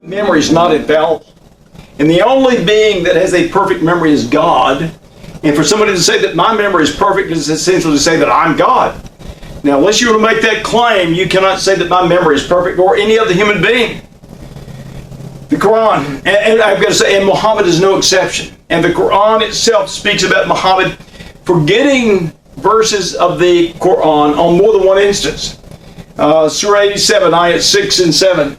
Memory is not infallible. And the only being that has a perfect memory is God. And for somebody to say that my memory is perfect is essentially to say that I'm God. Now, unless you were to make that claim, you cannot say that my memory is perfect or any other human being. The Qur'an, and I've got to say, and Muhammad is no exception. And the Qur'an itself speaks about Muhammad forgetting verses of the Qur'an on more than one instance. Surah 87, ayat 6 and 7.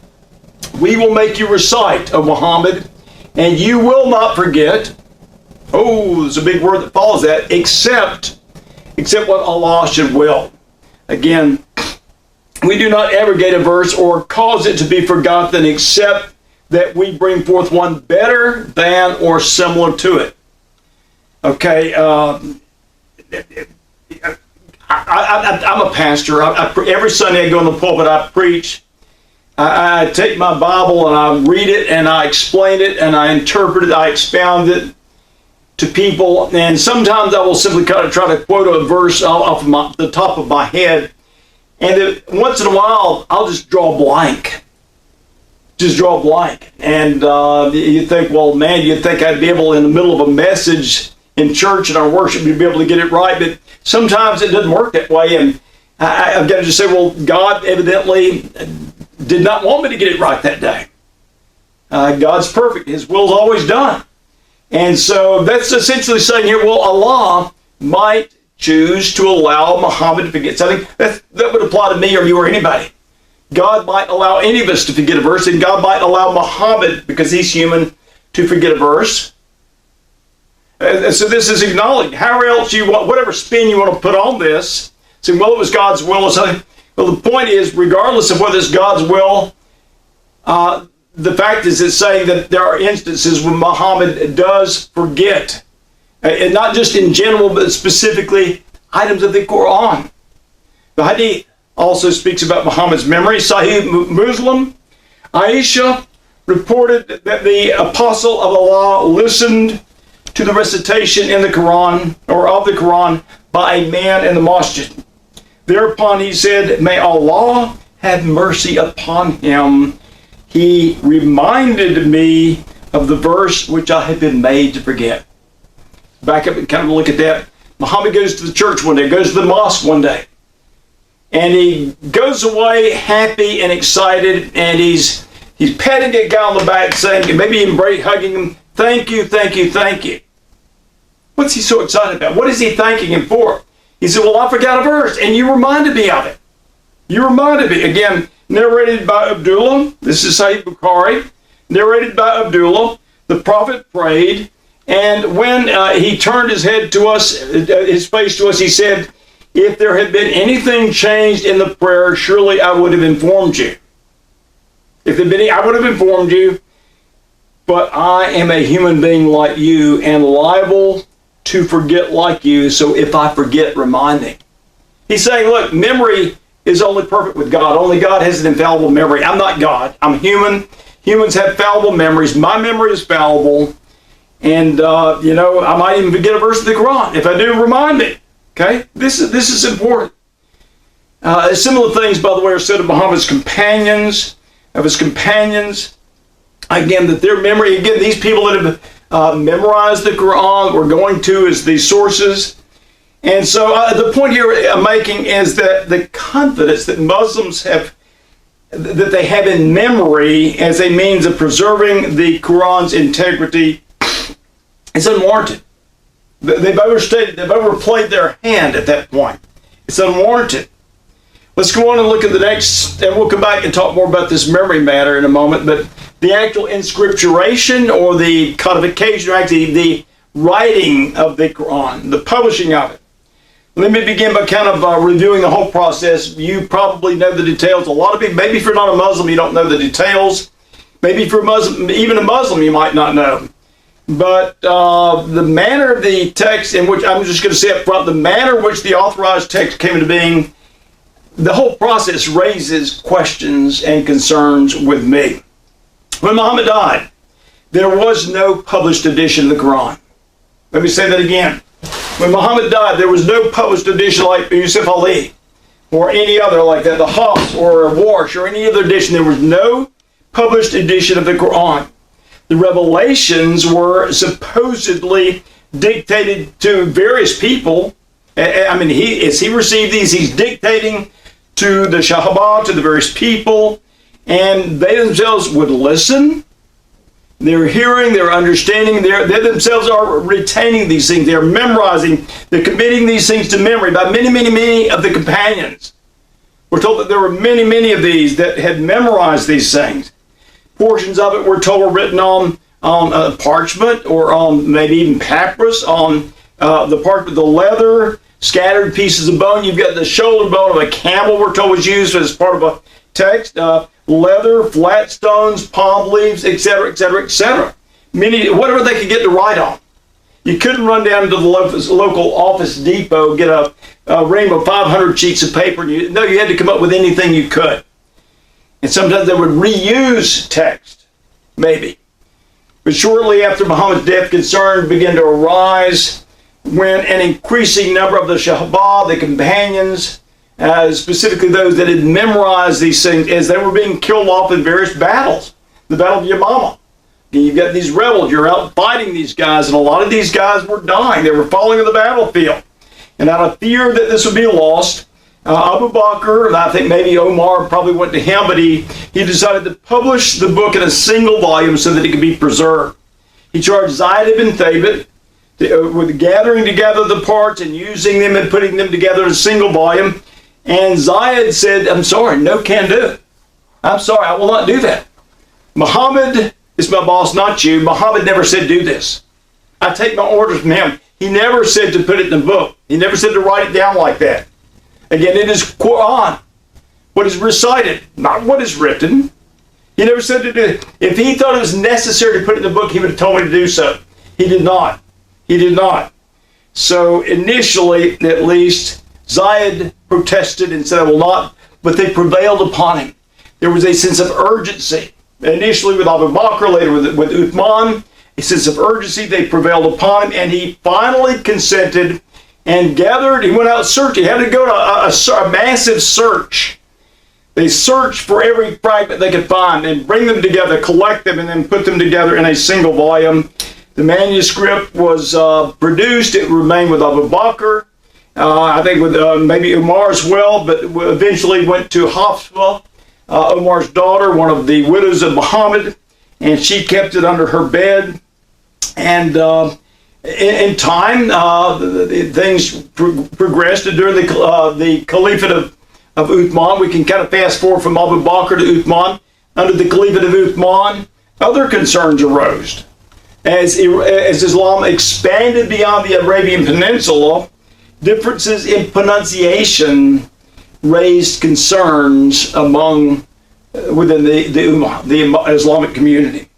We will make you recite, O Muhammad, and you will not forget. Oh, there's a big word that follows that, except what Allah should will. Again, we do not abrogate a verse or cause it to be forgotten except that we bring forth one better than or similar to it. Okay, I'm a pastor. Every Sunday I go in the pulpit, I preach. I take my Bible and I read it and I explain it and I interpret it, I expound it to people. And sometimes I will simply try to quote a verse off the top of my head. And then once in a while, I'll just draw a blank. Just draw a blank. And you think, well, man, you'd think I'd be able, in the middle of a message in church and our worship, you'd be able to get it right. But sometimes it doesn't work that way. And I've got to just say, well, God evidently did not want me to get it right that day. God's perfect. His will's always done. And so that's essentially saying here, well, Allah might choose to allow Muhammad to forget something. That would apply to me or you or anybody. God might allow any of us to forget a verse, and God might allow Muhammad, because he's human, to forget a verse. And so this is acknowledged. However else you want, whatever spin you want to put on this, saying, well, it was God's will or something. Well, the point is, regardless of whether it's God's will, the fact is it's saying that there are instances when Muhammad does forget, and not just in general, but specifically items of the Qur'an. The Hadith also speaks about Muhammad's memory. Sahih Muslim, Aisha reported that the Apostle of Allah listened to the recitation in the Qur'an, or of the Qur'an, by a man in the masjid. Thereupon he said, may Allah have mercy upon him. He reminded me of the verse which I had been made to forget. Back up and kind of look at that. Muhammad goes to the church one day, goes to the mosque one day, and he goes away happy and excited, and he's patting a guy on the back, saying, and maybe even hugging him, thank you, thank you, thank you. What's he so excited about? What is he thanking him for? He said, well, I forgot a verse, and you reminded me of it. You reminded me. Again, narrated by Abdullah. This is Sahih Bukhari. Narrated by Abdullah. The Prophet prayed, and when he turned his head to us, his face to us, he said, if there had been anything changed in the prayer, surely I would have informed you. If there had been, I would have informed you, but I am a human being like you and liable to forget like you, so if I forget, remind me. He's saying, look, memory is only perfect with God. Only God has an infallible memory. I'm not God. I'm human. Humans have fallible memories. My memory is fallible. And, I might even forget a verse of the Quran. If I do, remind me. Okay? This is important. Similar things, by the way, are said of Muhammad's companions, Again, that their memory, again, these people that have memorized the Quran, we're going to as these sources. And so the point here I'm making is that the confidence that Muslims have, that they have in memory as a means of preserving the Quran's integrity is unwarranted. They've overstated, they've overplayed their hand at that point. It's unwarranted. Let's go on and look at the next, and we'll come back and talk more about this memory matter in a moment, but the actual inscripturation or the codification, or actually the writing of the Quran, the publishing of it. Let me begin by kind of reviewing the whole process. You probably know the details. A lot of people, maybe if you're not a Muslim, you don't know the details. Maybe if you're a Muslim, even a Muslim, you might not know. But the manner of the text, in which I'm just going to say up front, the manner in which the authorized text came into being, the whole process raises questions and concerns with me. When Muhammad died, there was no published edition of the Quran. Let me say that again. When Muhammad died, there was no published edition like Yusuf Ali or any other like that, the Hafs or Warsh or any other edition. There was no published edition of the Qur'an. The revelations were supposedly dictated to various people. I mean, as he received these, he's dictating to the Shahaba, to the various people, and they themselves would listen. They're hearing, they're understanding, they themselves are retaining these things. They're memorizing, they're committing these things to memory by many, many, many of the companions. We're told that there were many, many of these that had memorized these things. Portions of it, we're told, were written on parchment or on maybe even papyrus, on the parchment, the leather, scattered pieces of bone. You've got the shoulder bone of a camel, we're told, was used as part of a text. Leather, flat stones, palm leaves, etc., etc., etc. Many, whatever they could get to write on. You couldn't run down to the local office depot, get a ream of 500 sheets of paper. You had to come up with anything you could. And sometimes they would reuse text, maybe. But shortly after Muhammad's death, concern began to arise when an increasing number of the Shahaba, the companions, specifically those that had memorized these things, as they were being killed off in various battles. The Battle of Yamama. You've got these rebels, you're out fighting these guys, and a lot of these guys were dying. They were falling in the battlefield. And out of fear that this would be lost, Abu Bakr, and I think maybe Omar probably went to him, but he decided to publish the book in a single volume so that it could be preserved. He charged Zayd ibn Thabit with gathering together the parts and using them and putting them together in a single volume. And Zayd said, I'm sorry, no can do. I'm sorry, I will not do that. Muhammad is my boss, not you. Muhammad never said do this. I take my orders from him. He never said to put it in the book. He never said to write it down like that. Again, it is Qur'an. What is recited, not what is written. He never said to do it. If he thought it was necessary to put it in the book, he would have told me to do so. He did not. He did not. So initially, at least, Zayd protested and said, I will not, but they prevailed upon him. There was a sense of urgency. Initially with Abu Bakr, later with Uthman, a sense of urgency, they prevailed upon him, and he finally consented and gathered. He went out searching. He had to go to a massive search. They searched for every fragment they could find and bring them together, collect them, and then put them together in a single volume. The manuscript was produced. It remained with Abu Bakr. I think with maybe Umar as well, but eventually went to Hafsa, Umar's daughter, one of the widows of Muhammad, and she kept it under her bed. And in time, things progressed during the caliphate of Uthman. We can kind of fast forward from Abu Bakr to Uthman. Under the caliphate of Uthman, other concerns arose. As Islam expanded beyond the Arabian Peninsula, differences in pronunciation raised concerns within the Ummah, the Islamic community.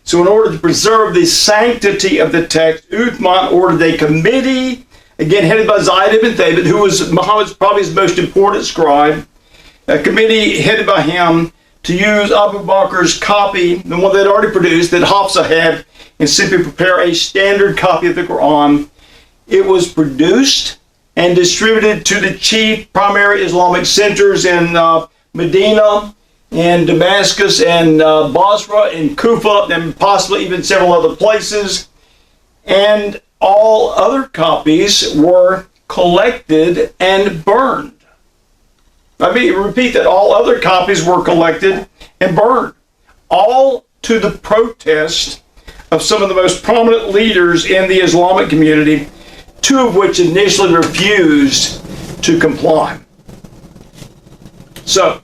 So in order to preserve the sanctity of the text, Uthman ordered a committee, again headed by Zayd ibn Thabit, who was Muhammad's probably his most important scribe, a committee headed by him to use Abu Bakr's copy, the one they'd already produced, that Hafsa had, and simply prepare a standard copy of the Quran. It was produced and distributed to the chief primary Islamic centers in Medina and Damascus and Basra and Kufa and possibly even several other places. And all other copies were collected and burned. I mean, repeat that, all other copies were collected and burned. All to the protest of some of the most prominent leaders in the Islamic community, two of which initially refused to comply. So,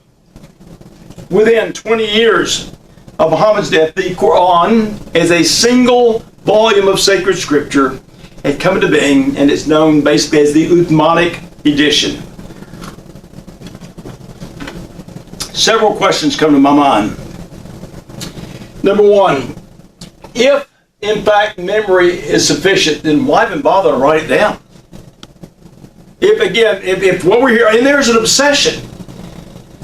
within 20 years of Muhammad's death, the Quran, as a single volume of sacred scripture, had come into being, and it's known basically as the Uthmanic edition. Several questions come to my mind. Number one, if in fact memory is sufficient, then why even bother to write it down? If what we're hearing, and there's an obsession.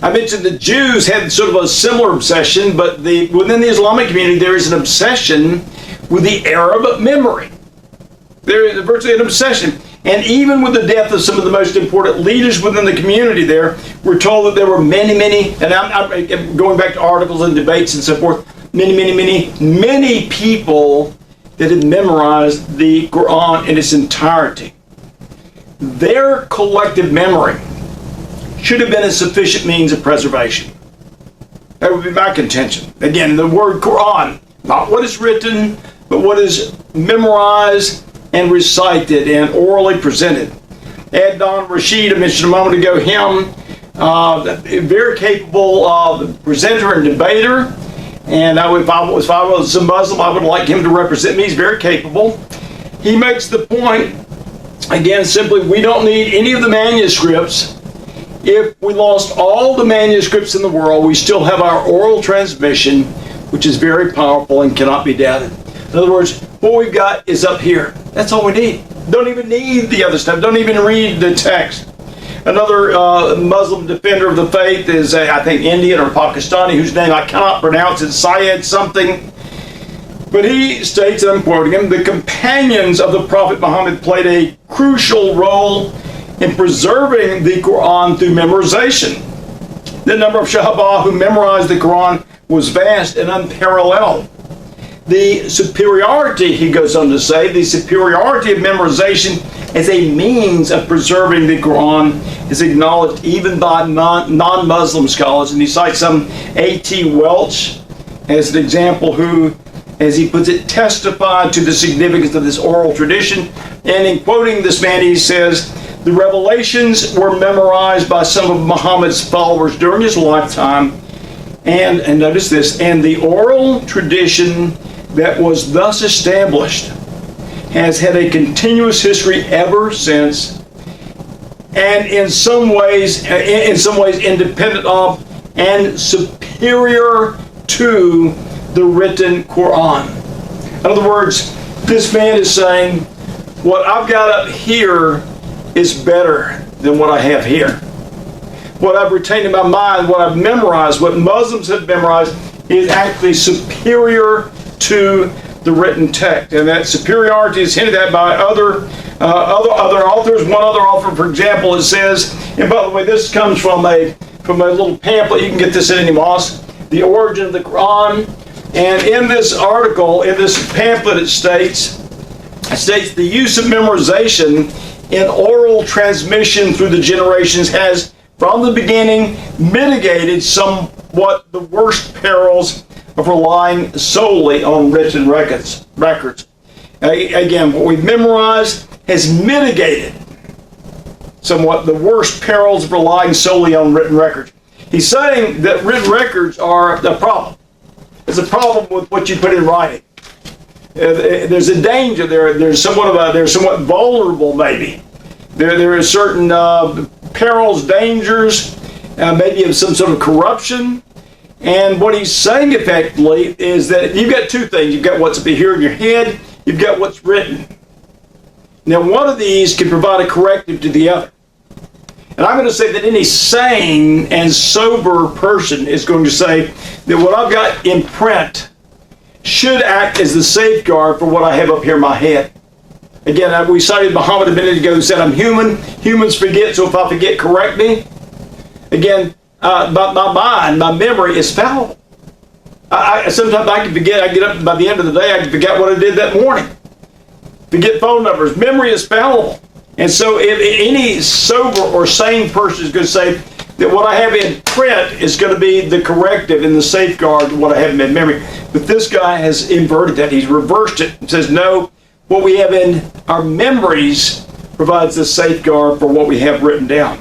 I mentioned the Jews had sort of a similar obsession, but within the Islamic community there is an obsession with the Arab memory. There is virtually an obsession. And even with the death of some of the most important leaders within the community there, we're told that there were many, and I'm going back to articles and debates and so forth, many people that had memorized the Qur'an in its entirety. Their collective memory should have been a sufficient means of preservation. That would be my contention. Again, the word Qur'an, not what is written, but what is memorized and recited and orally presented. Adnan Rashid, I mentioned a moment ago, him, very capable presenter and debater. And if I was a Muslim, I would like him to represent me. He's very capable. He makes the point, again, simply, we don't need any of the manuscripts. If we lost all the manuscripts in the world, we still have our oral transmission, which is very powerful and cannot be doubted. In other words, what we've got is up here. That's all we need. Don't even need the other stuff. Don't even read the text. Another Muslim defender of the faith is, I think, Indian or Pakistani, whose name I cannot pronounce. It's Syed something. But he states, and I'm quoting him, the companions of the Prophet Muhammad played a crucial role in preserving the Quran through memorization. The number of Sahaba who memorized the Quran was vast and unparalleled. The superiority, he goes on to say, the superiority of memorization as a means of preserving the Quran is acknowledged even by non-Muslim scholars. And he cites some A.T. Welch as an example who, as he puts it, testified to the significance of this oral tradition. And in quoting this man, he says, the revelations were memorized by some of Muhammad's followers during his lifetime. And notice this, and the oral tradition that was thus established has had a continuous history ever since, and in some ways independent of and superior to the written Quran. In other words, this man is saying, what I've got up here is better than what I have here. What I've retained in my mind, what I've memorized, what Muslims have memorized, is actually superior to the written text. And that superiority is hinted at by other authors. One other author, for example, it says, and by the way, this comes from a little pamphlet. You can get this at any mosque, The Origin of the Quran. And in this article, in this pamphlet, it states the use of memorization in oral transmission through the generations has, from the beginning, mitigated somewhat the worst perils of relying solely on written records. Again, what we've memorized has mitigated somewhat the worst perils of relying solely on written records. He's saying that written records are the problem. There's a problem with what you put in writing. There's a danger there. They're somewhat vulnerable, maybe. There are certain perils, dangers, maybe of some sort of corruption. And what he's saying effectively is that you've got two things. You've got what's up here in your head. You've got what's written. Now, one of these can provide a corrective to the other. And I'm going to say that any sane and sober person is going to say that what I've got in print should act as the safeguard for what I have up here in my head. Again, we cited Muhammad a minute ago who said, I'm human. Humans forget, so if I forget, correct me. Again, my mind, my memory is fallible. Sometimes I can forget. I get up by the end of the day, I can forget what I did that morning. Forget phone numbers. Memory is fallible. And so if any sober or sane person is going to say that what I have in print is going to be the corrective and the safeguard of what I have in memory. But this guy has inverted that. He's reversed it and says, no, what we have in our memories provides the safeguard for what we have written down.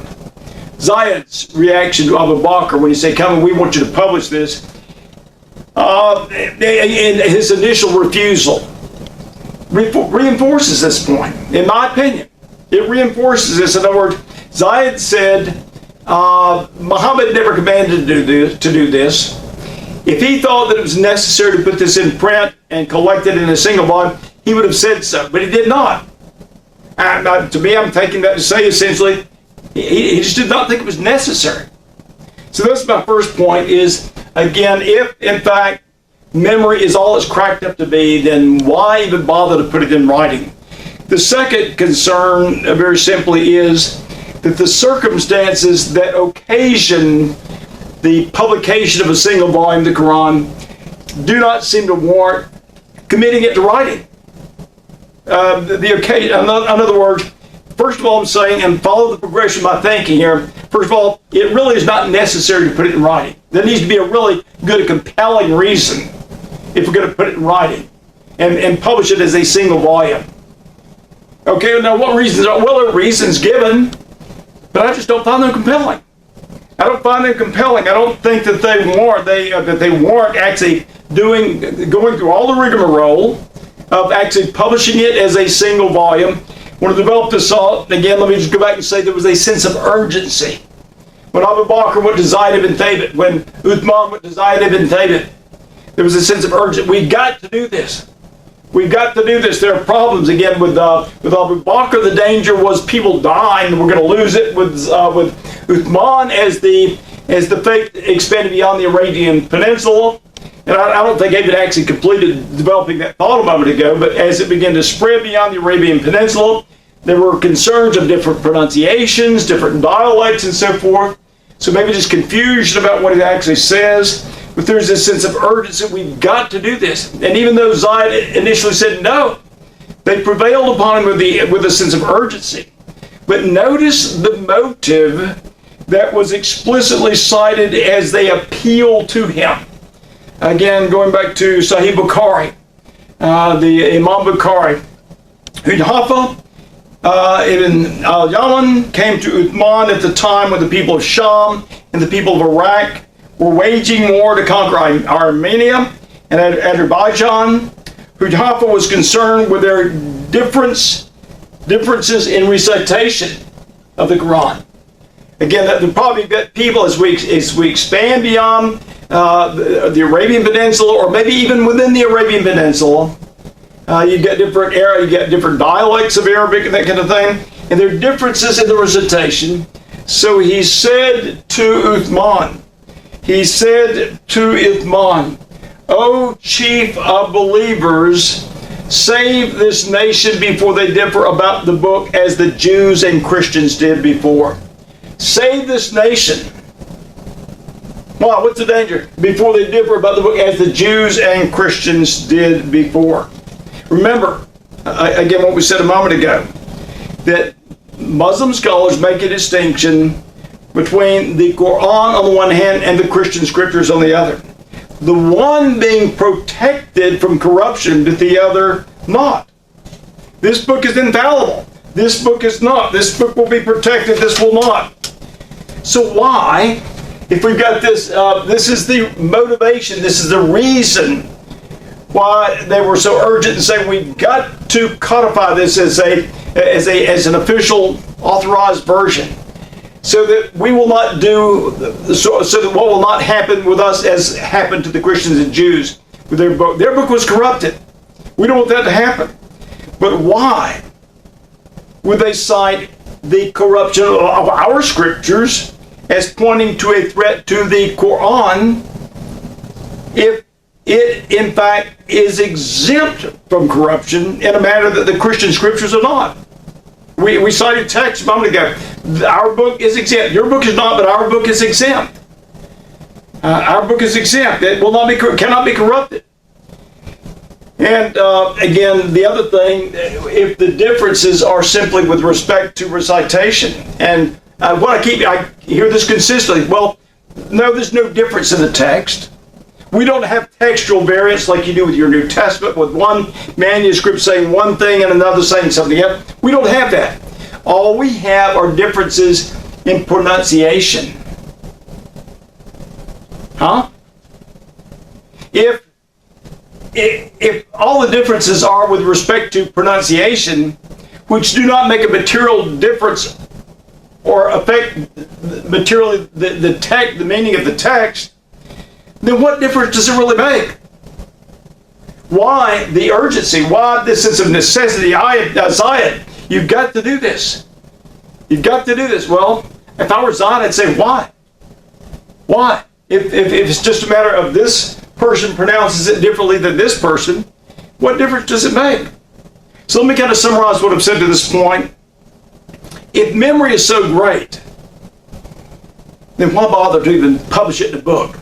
Zayed's reaction to Abu Bakr when he said, come, we want you to publish this, in his initial refusal, reinforces this point, in my opinion. It reinforces this. In other words, Zayed said, Muhammad never commanded to do this. If he thought that it was necessary to put this in print and collect it in a single volume, he would have said so, but he did not. To me, I'm taking that to say essentially, he just did not think it was necessary. So that's my first point is, again, if in fact memory is all it's cracked up to be, then why even bother to put it in writing? The second concern, very simply, is that the circumstances that occasion the publication of a single volume of the Quran do not seem to warrant committing it to writing. The occasion, in other words, first of all, I'm saying, and follow the progression of my thinking here, first of all, it really is not necessary to put it in writing. There needs to be a really good, compelling reason if we're going to put it in writing and publish it as a single volume. Okay, now what reasons are? Well, there are reasons given, but I just don't find them compelling. I don't find them compelling. I don't think that they warrant actually going through all the rigmarole of actually publishing it as a single volume. When I developed this thought, again, let me just go back and say there was a sense of urgency. When Abu Bakr went to Zayd ibn Thabit, when Uthman went to Zayd ibn Thabit, there was a sense of urgency. We've got to do this. We've got to do this. There are problems again with Abu Bakr. The danger was people dying. We're going to lose it with Uthman as the faith expanded beyond the Arabian Peninsula. And I don't think David actually completed developing that thought a moment ago, but as it began to spread beyond the Arabian Peninsula, there were concerns of different pronunciations, different dialects, and so forth. So maybe just confusion about what it actually says. But there's this sense of urgency. We've got to do this. And even though Zayd initially said no, they prevailed upon him with a sense of urgency. But notice the motive that was explicitly cited as they appealed to him. Again, going back to Sahih Bukhari, the Imam Bukhari, Hudhafa ibn al-Yaman came to Uthman at the time when the people of Sham and the people of Iraq were waging war to conquer Armenia and Azerbaijan. Hudhafa was concerned with their differences in recitation of the Quran. Again, that there probably get people as we expand beyond the Arabian Peninsula, or maybe even within the Arabian Peninsula, you get different dialects of Arabic and that kind of thing, and there are differences in the recitation. So he said to Uthman, O chief of believers, save this nation before they differ about the book as the Jews and Christians did before. Save this nation. Why? What's the danger? Before they differ about the book as the Jews and Christians did before. Remember, again, what we said a moment ago, that Muslim scholars make a distinction between the Qur'an on the one hand and the Christian scriptures on the other. The one being protected from corruption, but the other not. This book is infallible. This book is not. This book will be protected. This will not. So why, if we've got this, this is the motivation, this is the reason why they were so urgent in saying we've got to codify this as an official authorized version, so that we will not do so that what will not happen with us as happened to the Christians and Jews with their book. Their book was corrupted. We don't want that to happen. But why would they cite the corruption of our scriptures as pointing to a threat to the Quran if it in fact is exempt from corruption in a manner that the Christian scriptures are not? We cited text a moment ago. Our book is exempt. Your book is not, but our book is exempt. Our book is exempt. It will not be, cannot be corrupted. And again, the other thing, if the differences are simply with respect to recitation, and I hear this consistently. Well, no, there's no difference in the text. We don't have textual variants like you do with your New Testament, with one manuscript saying one thing and another saying something else. We don't have that. All we have are differences in pronunciation. Huh? If all the differences are with respect to pronunciation, which do not make a material difference or affect materially the meaning of the text, then what difference does it really make? Why the urgency? Why this sense of necessity? Zion, you've got to do this. You've got to do this. Well, if I were Zion, I'd say, why? Why? If it's just a matter of this person pronounces it differently than this person, what difference does it make? So let me kind of summarize what I've said to this point. If memory is so great, then why bother to even publish it in a book?